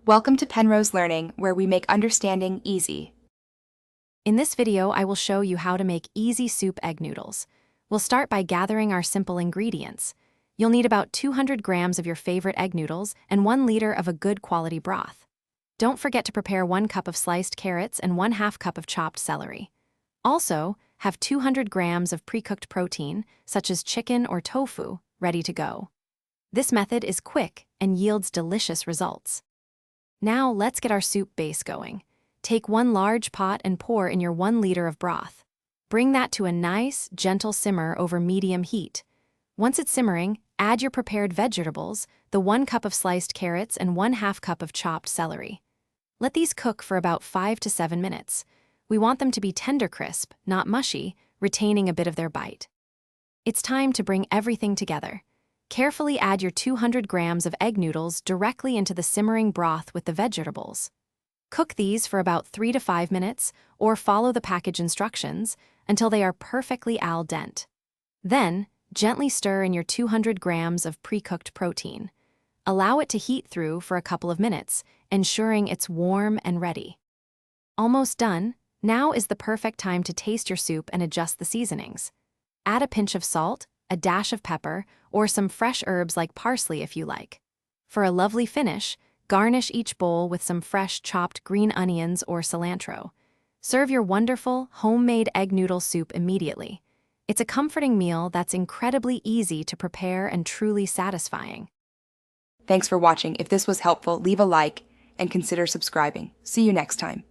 Welcome to Penrose Learning, where we make understanding easy. In this video, I will show you how to make easy soup egg noodles. We'll start by gathering our simple ingredients. You'll need about 200 grams of your favorite egg noodles and 1 liter of a good quality broth. Don't forget to prepare 1 cup of sliced carrots and 1/2 cup of chopped celery. Also, have 200 grams of pre-cooked protein, such as chicken or tofu, ready to go. This method is quick and yields delicious results. Now let's get our soup base going. Take 1 large pot and pour in your 1 liter of broth. Bring that to a nice, gentle simmer over medium heat. Once it's simmering, add your prepared vegetables, the 1 cup of sliced carrots and 1/2 cup of chopped celery. Let these cook for about 5 to 7 minutes. We want them to be tender crisp, not mushy, retaining a bit of their bite. It's time to bring everything together. Carefully add your 200 grams of egg noodles directly into the simmering broth with the vegetables. Cook these for about 3 to 5 minutes, or follow the package instructions, until they are perfectly al dente. Then, gently stir in your 200 grams of pre-cooked protein. Allow it to heat through for a couple of minutes, ensuring it's warm and ready. Almost done, now is the perfect time to taste your soup and adjust the seasonings. Add a pinch of salt, a dash of pepper, or some fresh herbs like parsley if you like. For a lovely finish, garnish each bowl with some fresh chopped green onions or cilantro. Serve your wonderful, homemade egg noodle soup immediately. It's a comforting meal that's incredibly easy to prepare and truly satisfying. Thanks for watching. If this was helpful, leave a like and consider subscribing. See you next time.